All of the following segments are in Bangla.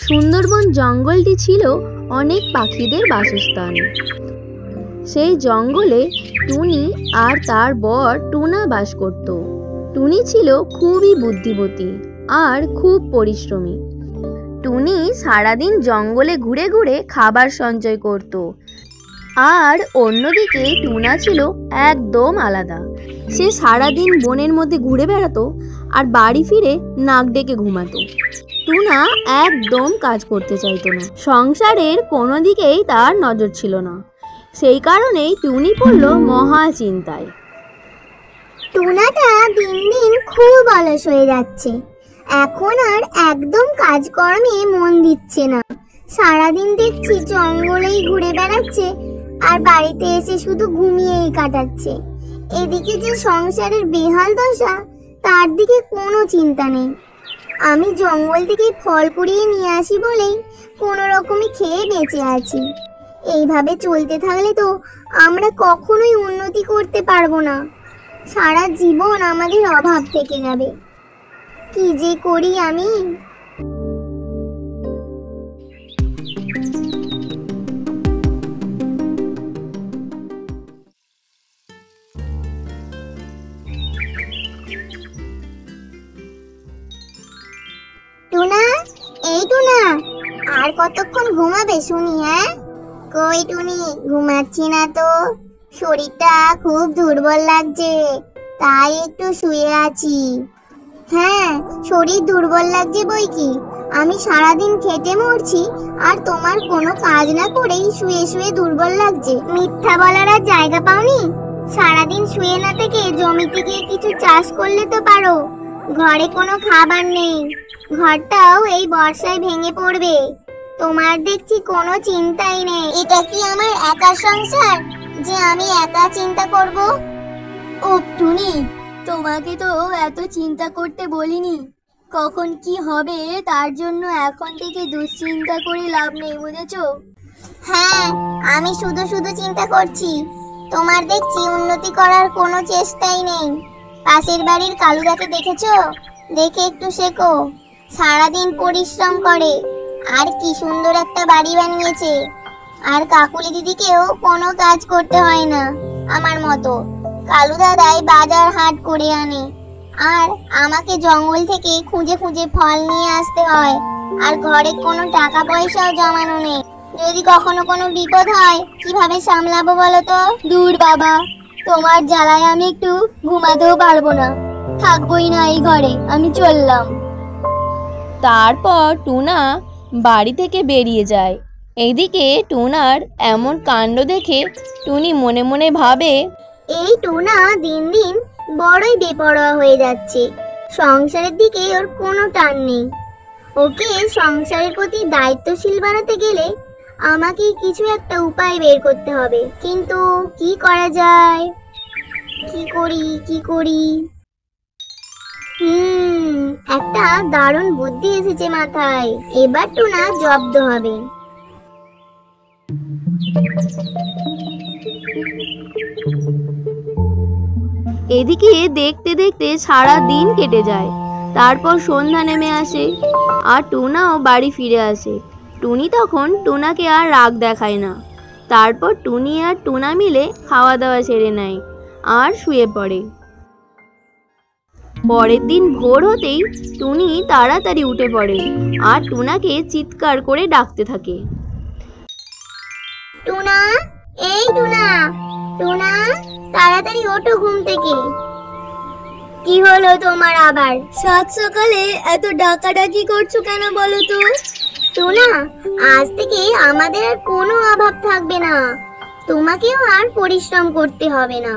সুন্দরবন জঙ্গলটি ছিল অনেক পাখিদের বাসস্থান। সেই জঙ্গলে টুনি আর তার বর টুনা বাস করত। টুনি ছিল খুবই বুদ্ধিমতী আর খুব পরিশ্রমী। টুনি সারাদিন জঙ্গলে ঘুরে ঘুরে খাবার সঞ্চয় করত, আর অন্যদিকে টুনা ছিল একদম আলাদা। সে সারাদিন বনের মধ্যে ঘুরে বেড়াতো আর বাড়ি ফিরে নাক ডেকে ঘুমাতো। টুনা একদম কাজ করতে চাইতো না, সংসারের কোনো দিকেই তার নজর ছিল না। সেই কারণেই টুনি পড়ল মহা চিন্তায়। টুনাটা দিন দিন খুব অলস হয়ে যাচ্ছে। এখন আর একদম কাজকর্মে মন দিচ্ছে না। সারাদিন দেখছি জঙ্গলেই ঘুরে বেড়াচ্ছে আর বাড়িতে এসে শুধু ঘুমিয়েই কাটাচ্ছে। এদিকে যে সংসারের বেহাল দশা, তার দিকে কোনো চিন্তা নেই। আমি জঙ্গল থেকে ফল কুড়িয়ে নিয়ে আসি বলেই কোনো রকমে খেয়ে বেঁচে আছি। এইভাবে চলতে থাকলে তো আমরা কখনোই উন্নতি করতে পারবো না। সারা জীবন আমাদের অভাব থেকে যাবে। কি যে করি আমি। টুনা, এই টুনা, আর কতক্ষণ ঘুমাবে শুনি? হ্যাঁ, কই টুনি, ঘুমাচ্ছি না তো। শরীরটা খুব দুর্বল লাগছে, তাই একটু শুয়ে আছি। হ্যাঁ, শরীর দুর্বল লাগছে বই কি, আমি সারাদিন খেটে মরছি আর তোমার কোনো কাজ না করেই শুয়ে শুয়ে দুর্বল লাগছে। মিথ্যা বলার আর জায়গা পাওনি? সারাদিন শুয়ে না থেকে জমিতে গিয়ে কিছু চাষ করলে তো পারো। ঘরে কোনো খাবার নেই, ঘরটাও এই বর্ষায় ভেঙে পড়বে। তোমার দেখছি কোনো চিন্তাই নেই। এটা কি আমার একার সংসার যে আমি একা চিন্তা করব? ও টুনি, তোমাকে তো এত চিন্তা করতে বলিনি। কখন কি হবে তার জন্য এখন থেকে দুশ্চিন্তা করে লাভ নেই, বুঝেছো? হ্যাঁ, আমি শুধু শুধু চিন্তা করছি। তোমার দেখছি উন্নতি করার কোনো চেষ্টাই নেই। পাশের বাড়ির কালুদাকে দেখেছো? দেখে একটু শেখো। সারাদিন পরিশ্রম করে আর কি সুন্দর একটা বাড়ি বানিয়েছে। আর কাকুলি দিদিকেও কোনো কাজ করতে হয় না আমার মতো। কালু দাদাই বাজার হাট করে আনে, আর আমাকে জঙ্গল থেকে খুঁজে খুঁজে ফল নিয়ে আসতে হয়। আর ঘরে কোনো টাকা পয়সাও জমানো নেই। যদি কখনো কোনো বিপদ হয় কিভাবে সামলাবো বলো তো? দূর বাবা, তোমার জ্বালায় আমি একটু ঘুমাতেও পারবো না। থাকবোই না এই ঘরে, আমি চললাম। তারপর টুনা বাড়ি থেকে বেরিয়ে যায়। এইদিকে টুনার এমন কাণ্ড দেখে টুনি মনে মনে ভাবে, এই টুনা দিন দিন বড়ই বেপরোয়া হয়ে যাচ্ছে। সংসারের দিকে ওর কোনো টান নেই। ওকে সংসারের প্রতি দায়িত্বশীল বানাতে গেলে আমাকে কিছু একটা উপায় বের করতে হবে। কিন্তু কি করা যায়? কি করি? একটা দারুণ বুদ্ধি এসেছে মাথায়। এবার টুনা জব্দ হবে। এদিকে দেখতে দেখতে সারা দিন কেটে যায়। তারপর সন্ধ্যা নেমে আসে আর টুনাও বাড়ি ফিরে আসে। টুনি তখন টুনাকে আর রাগ দেখায় না। তারপর টুনি আর টুনা মিলে খাওয়া দাওয়া সেরে নেয় আর শুয়ে পড়ে। পরের দিন ভোর হতেই টুনি তাড়াতাড়ি উঠে পড়ে আর টুনাকে চিৎকার করে ডাকতে থাকে। টুনা, এই টুনা, টুনা, তাড়াতাড়ি ওঠো ঘুম থেকে। কি হলো তোমার আবার? সাত সকালে এত ডাকাডাকি করছো কেন বলো তো? টুনা, আজ থেকে আমাদের আর কোনো অভাব থাকবে না। তোমাকেও আর পরিশ্রম করতে হবে না।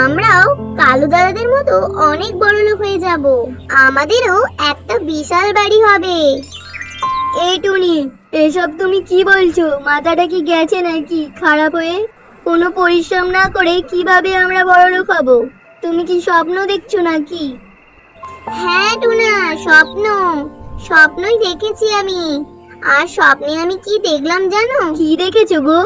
আমরাও কালু দাদাদের মতো অনেক বড়লোক হয়ে যাব। আমাদেরও একটা বিশাল বাড়ি হবে। এই টুনি, এসব তুমি কি বলছো? মাথাটা কি গেছে নাকি খারাপ হয়ে? কোনো পরিশ্রম না করে কিভাবে আমরা বড়লোক হব? তুমি কি স্বপ্ন দেখছো নাকি? হ্যাঁ টুনা, স্বপ্নই দেখেছি আমি। আর স্বপ্নে আমি কি দেখলাম জানো? কি দেখেছো গো?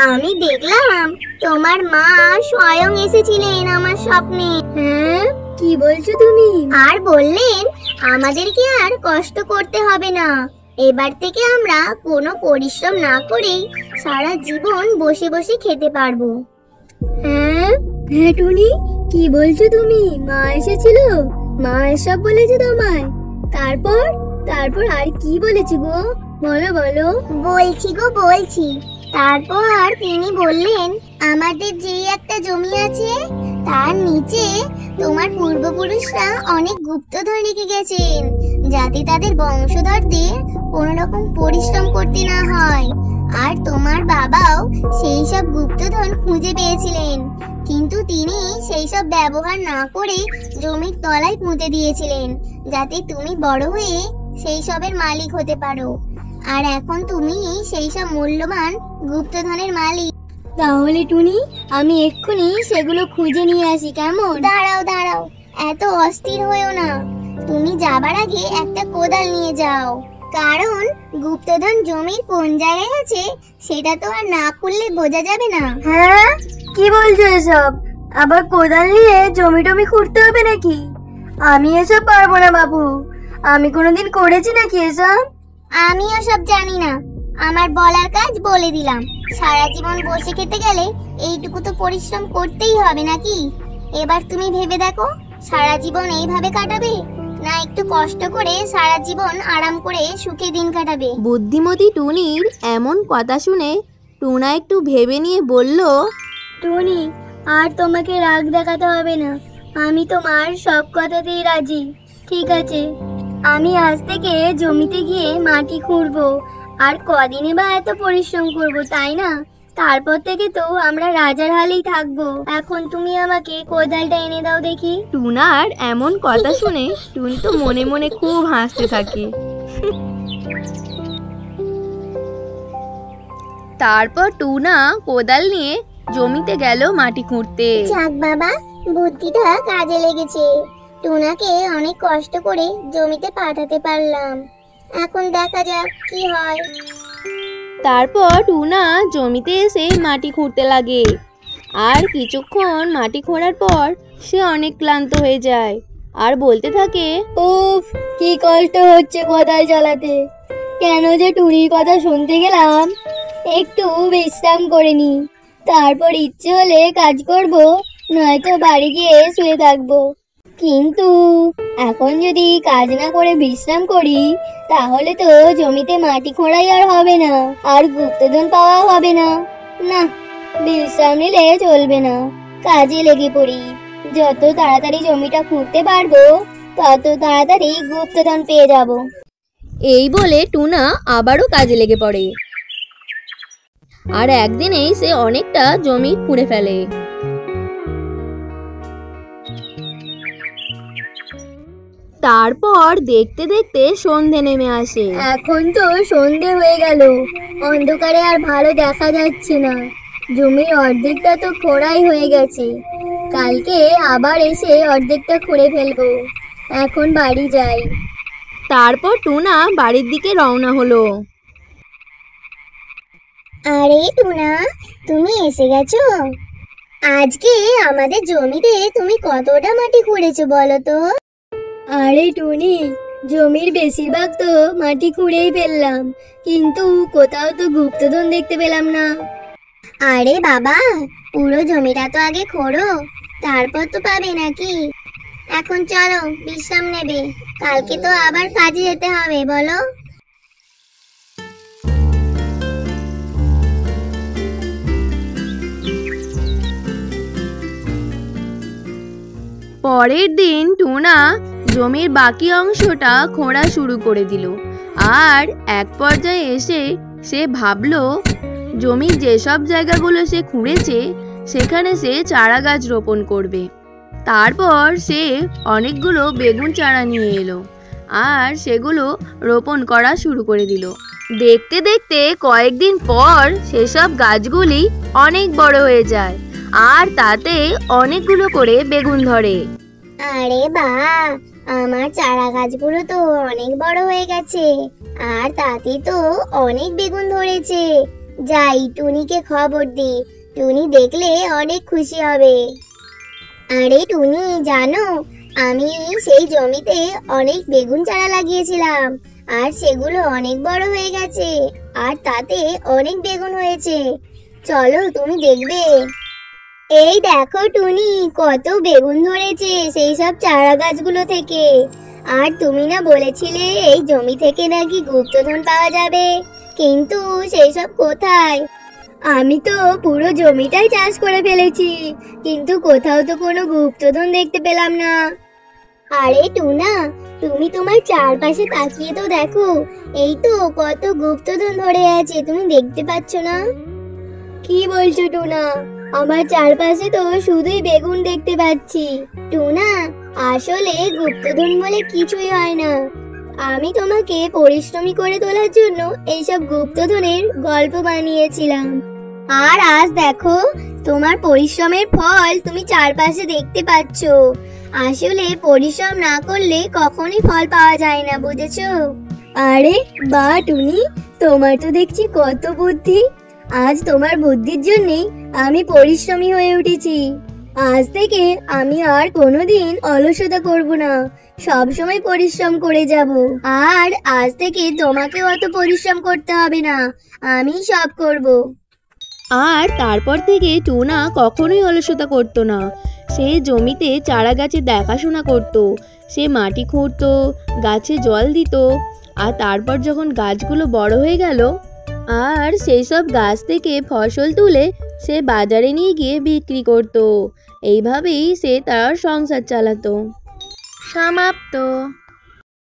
আমি দেখলাম তোমার মা স্বয়ং এসেছিলেন আমার স্বপ্নে। হ্যাঁ, কি বলছো তুমি? আর বললেন আমাদেরকে আর কষ্ট করতে হবে না। এবার থেকে আমরা কোনো পরিশ্রম না করেই সারা জীবন বসে বসে খেতে পারবো। হ্যাঁ হ্যাঁ টুনি, কি বলছো তুমি? মা এসেছিল? মা এসব বলেছে তোমায়? তারপর তারপর আর কি বলেছে গো? বলো বলো। বলছি। তারপর তিনি বললেন, আমাদের যে একটা জমি আছে তার নিচে তোমার পূর্বপুরুষরা অনেক গুপ্তধন রেখে গেছেন, যাতে তাদের বংশধরদের কোনো রকম পরিশ্রম করতে না হয়। আর তোমার বাবাও সেই সব গুপ্তধন খুঁজে পেয়েছিলেন, কিন্তু তিনি সেই সব ব্যবহার না করে জমির তলায় পুঁতে দিয়েছিলেন, যাতে তুমি বড় হয়ে সেই সবের মালিক হতে পারো। আর এখন তুমি সেই সব মূল্যবান গুপ্তধনের মালিক। তাহলে টুনি, আমি এক্ষুনি সেগুলো খুঁজে নিয়ে আসি, কেমন? দাঁড়াও, এত অস্থির হয়েও না। তুমি যাবার আগে একটা কোদাল নিয়ে যাও, কারণ গুপ্তধন জমির কোন জায়গায় আছে সেটা তো আর না খুললে বোঝা যাবে না। হ্যাঁ, কি বলছো এসব? আবার কোদাল নিয়ে জমি টমি খুঁড়তে হবে নাকি? আমি এসব পারবো না বাবু। আমি কোনোদিন করেছি নাকি এসব? আমিও সব জানি না, আমার বলার কাজ বলে দিলাম। সারা জীবন বসে খেতে গেলে এইটুকু তো পরিশ্রম করতেই হবে নাকি? এবার তুমি ভেবে দেখো, সারা জীবন এইভাবে কাটাবে, না একটু কষ্ট করে সারা জীবন আরাম করে সুখে দিন কাটাবে? বুদ্ধিমতী টুনির এমন কথা শুনে টুনা একটু ভেবে নিয়ে বলল, টুনি, আর তোমাকে রাগ দেখাতে হবে না। আমি তোমার সব কথাতেই রাজি। ঠিক আছে, আমি আজ থেকে জমিতে গিয়ে মাটি খুঁড়বো। আর কদিনে বা এত পরিশ্রম করবো, তাই না? তারপর থেকে তো আমরা রাজার হালেই থাকবো। এখন তুমি আমাকে কোদালটা এনে দাও দেখি। টুনার এমন কথা শুনে টুনি তো মনে মনে খুব হাসতে থাকে। তারপর টুনা কোদাল নিয়ে জমিতে গেল মাটি খুঁড়তে। যাক বাবা, বুদ্ধিটা কাজে লেগেছে। টুনাকে অনেক কষ্ট করে জমিতে পাঠাতে পারলাম। এখন দেখা যাক কি হয়। তারপর টুনা জমিতে এসে মাটি খুঁড়তে লাগে। আর কিছুক্ষণ মাটি খোঁড়ার পর সে অনেক ক্লান্ত হয়ে যায় আর বলতে থাকে, উফ, কি কষ্ট হচ্ছে কোদাল চালাতে। কেন যে টুনির কথা শুনতে গেলাম। একটু বিশ্রাম করে নি, তারপর ইচ্ছে হলে কাজ করব, নয়তো বাড়ি গিয়ে শুয়ে থাকবো। কিন্তু এখন যদি কাজ না করে বিশ্রাম করি, তাহলে তো জমিতে মাটি খোঁড়াই আর হবে না, আর গুপ্তধন পাওয়া হবে না। না, বিশ্রাম নিলে চলবে না, কাজে লেগে পড়ি। যত তাড়াতাড়ি জমিটা খুঁড়তে পারবো, তত তাড়াতাড়ি গুপ্তধন পেয়ে যাব। এই বলে টুনা আবারও কাজে লেগে পড়ে। আর একদিনেই সে অনেকটা জমি খুঁড়ে ফেলে। তারপর দেখতে দেখতে সন্ধে নেমে আসে। এখন তো সন্ধে হয়ে গেল, অন্ধকারে আর ভালো দেখা যাচ্ছে না। জমির অর্ধেকটা তো খোঁড়াই হয়ে গেছে। কালকে আবার এসে অর্ধেকটা খুঁড়ে ফেলবো। এখন বাড়ি যাই। তারপর টুনা বাড়ির দিকে রওনা হলো। আরে টুনা, তুমি এসে গেছো? আজকে আমাদের জমিতে তুমি কতটা মাটি খুঁড়েছো বলো তো? আরে টুনি, জমির বেশিরভাগ তো মাটি খুঁড়েই ফেললাম, কিন্তু কোথাও তো গুপ্তধন দেখতে পেলাম না। আরে বাবা, পুরো জমিটা তো আগে খোঁড়ো, তারপর তো পাবে নাকি? এখন চলো বিশ্রাম নেবে, কালকে তো আবার কাজে যেতে হবে, বলো? পরের দিন টুনা জমির বাকি অংশটা খোঁড়া শুরু করে দিল। আর এক পর্যায়ে এসে সে ভাবলো, জমির যেসব জায়গাগুলো সে খুঁড়েছে সেখানে সে চারা গাছ রোপণ করবে। তারপর সে অনেকগুলো বেগুন চারা নিয়ে এলো আর সেগুলো রোপণ করা শুরু করে দিল। দেখতে দেখতে কয়েকদিন পর সেসব গাছগুলি অনেক বড় হয়ে যায় আর তাতে অনেকগুলো করে বেগুন ধরে। আরে বাহ, আমার চারা গাছগুলো তো অনেক বড় হয়ে গেছে, আর তাতে তো অনেক বেগুন ধরেছে। যাই, টুনিকে খবর দি, টুনি দেখলে অনেক খুশি হবে। আরে টুনি, জানো আমি সেই জমিতে অনেক বেগুন চারা লাগিয়েছিলাম, আর সেগুলো অনেক বড় হয়ে গেছে, আর তাতে অনেক বেগুন হয়েছে। চলো তুমি দেখবে। এই দেখো টুনি, কত বেগুন ধরেছে সেই সব চারা গাছগুলো থেকে। আর তুমি না বলেছিলে এই জমি থেকে নাকি গুপ্তধন পাওয়া যাবে, কিন্তু সেই সব কোথায়? আমি তো পুরো জমিটাই চাষ করে ফেলেছি, কিন্তু কোথাও তো কোনো গুপ্তধন দেখতে পেলাম না। আরে টুনা, তুমি তোমার চারপাশে তাকিয়ে তো দেখো, এই তো কত গুপ্তধন ধরে আছে, তুমি দেখতে পাচ্ছ না? কি বলছো টুনা? আমার চারপাশে তো শুধুই বেগুন দেখতে পাচ্ছি। টুনা, আসলে গুপ্তধন বলে কিছুই হয় না। আমি তোমাকে পরিশ্রমী করে তোলার জন্য এইসব গুপ্তধনের গল্প বানিয়েছিলাম। আর আজ দেখো, তোমার পরিশ্রমের ফল তুমি চারপাশে দেখতে পাচ্ছ। আসলে পরিশ্রম না করলে কখনোই ফল পাওয়া যায় না, বুঝেছো? আরে বাহ টুনি, তোমার তো দেখছি কত বুদ্ধি। আজ তোমার বুদ্ধির জন্যই আমি পরিশ্রমী হয়ে উঠেছি। আজ থেকে আমি আর কোনোদিন অলসতা করব না, সব সময় পরিশ্রম করে যাব। আর আজ থেকে তোমাকে অত পরিশ্রম করতে হবে না, আমি সব করব। আর তারপর থেকে টুনা কখনোই অলসতা করতো না। সে জমিতে চারা গাছের দেখাশোনা করত, সে মাটি খুঁড়তো, গাছে জল দিত, আর তারপর যখন গাছগুলো বড় হয়ে গেল আর সেই সব গাছ থেকে ফসল তুলে সে বাজারে নিয়ে গিয়ে বিক্রি করত। এইভাবেই সে তার সংসার চালাতো। সমাপ্ত।